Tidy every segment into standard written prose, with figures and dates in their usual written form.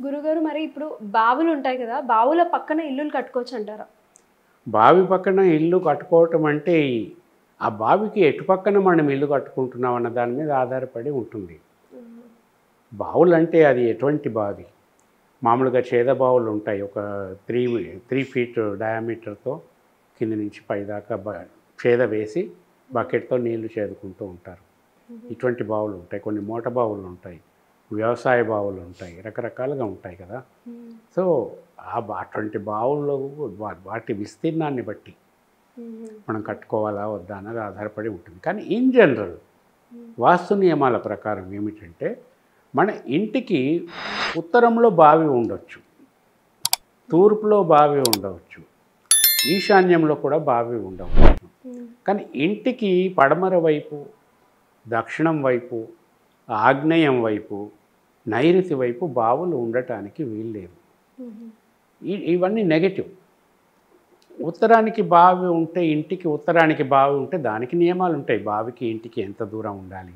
గురుగారు మరి ఇప్పుడు బావులు ఉంటాయి కదా, బావుల పక్కన ఇల్లులు కట్టుకోవచ్చు అంటారా? బావి పక్కన ఇల్లు కట్టుకోవటం అంటే ఆ బావికి ఎటు పక్కన మనం ఇల్లు కట్టుకుంటున్నాం అన్న దాని మీద ఆధారపడి ఉంటుంది. బావులు అంటే అది ఎటువంటి బావి? మామూలుగా చేద బావులు ఉంటాయి. ఒక 3 ఫీట్ డయామీటర్తో కింద నుంచి పైదాకా చేద వేసి బకెట్తో నీళ్లు చేదుకుంటూ ఉంటారు. ఇటువంటి బావులు ఉంటాయి. కొన్ని మూట బావులు ఉంటాయి, వ్యవసాయ బావులు ఉంటాయి, రకరకాలుగా ఉంటాయి కదా. సో అటువంటి బావుల్లో వాటి విస్తీర్ణాన్ని బట్టి మనం కట్టుకోవాలా వద్దా అన్నది ఆధారపడి ఉంటుంది. కానీ ఇన్ జనరల్ వాస్తు నియమాల ప్రకారం ఏమిటంటే, మన ఇంటికి ఉత్తరంలో బావి ఉండొచ్చు, తూర్పులో బావి ఉండవచ్చు, ఈశాన్యంలో కూడా బావి ఉండవచ్చు. కానీ ఇంటికి పడమర వైపు, దక్షిణం వైపు, ఆగ్నేయం వైపు, నైరుతి వైపు బావులు ఉండటానికి వీల్లేదు. ఇవన్నీ నెగటివ్. ఉత్తరానికి బావి ఉంటే, ఇంటికి ఉత్తరానికి బావి ఉంటే దానికి నియమాలు ఉంటాయి. బావికి ఇంటికి ఎంత దూరం ఉండాలి,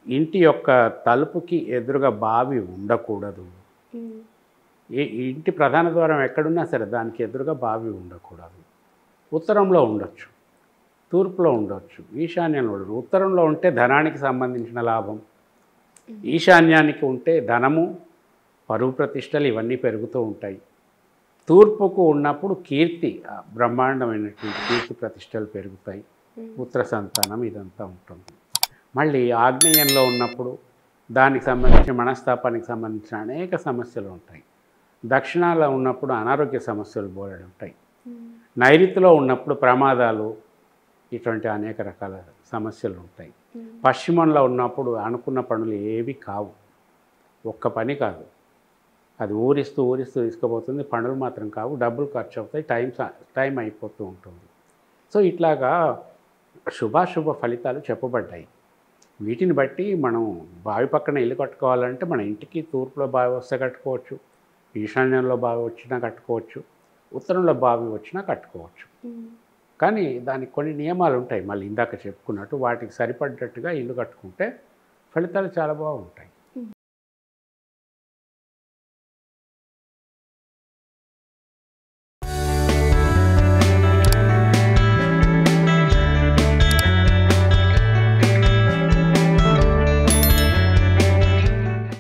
ఇంటి యొక్క తలుపుకి ఎదురుగా బావి ఉండకూడదు, ఇంటి ప్రధాన ద్వారం ఎక్కడున్నా సరే దానికి ఎదురుగా బావి ఉండకూడదు. ఉత్తరంలో ఉండొచ్చు, తూర్పులో ఉండొచ్చు, ఈశాన్యంలో ఉండదు. ఉత్తరంలో ఉంటే ధనానికి సంబంధించిన లాభం, ఈశాన్యానికి ఉంటే ధనము, పరువు ప్రతిష్టలు ఇవన్నీ పెరుగుతూ ఉంటాయి. తూర్పుకు ఉన్నప్పుడు కీర్తి, బ్రహ్మాండమైనటువంటి కీర్తి ప్రతిష్టలు పెరుగుతాయి, పుత్ర సంతానం ఇదంతా ఉంటుంది. మళ్ళీ ఆగ్నేయంలో ఉన్నప్పుడు దానికి సంబంధించిన మనస్తాపానికి సంబంధించిన అనేక సమస్యలు ఉంటాయి. దక్షిణాల్లో ఉన్నప్పుడు అనారోగ్య సమస్యలు బోలెడు ఉంటాయి. నైరుతిలో ఉన్నప్పుడు ప్రమాదాలు, ఇటువంటి అనేక రకాల సమస్యలు ఉంటాయి. పశ్చిమంలో ఉన్నప్పుడు అనుకున్న పనులు ఏవి కావు, ఒక్క పని కాదు, అది ఊరిస్తూ తీసుకుపోతుంది, పనులు మాత్రం కావు, డబ్బులు ఖర్చు అవుతాయి, టైం అయిపోతూ ఉంటుంది. సో ఇట్లాగా శుభాశుభ ఫలితాలు చెప్పబడ్డాయి. వీటిని బట్టి మనం బావి పక్కన ఇల్లు కట్టుకోవాలంటే మన ఇంటికి తూర్పులో బావి వస్తే కట్టుకోవచ్చు, ఈశాన్యంలో బావి వచ్చినా కట్టుకోవచ్చు, ఉత్తరంలో బావి వచ్చినా కట్టుకోవచ్చు. కానీ దానికి కొన్ని నియమాలు ఉంటాయి. మళ్ళీ ఇందాక చెప్పుకున్నట్టు వాటికి సరిపడ్డట్టుగా ఇల్లు కట్టుకుంటే ఫలితాలు చాలా బాగుంటాయి.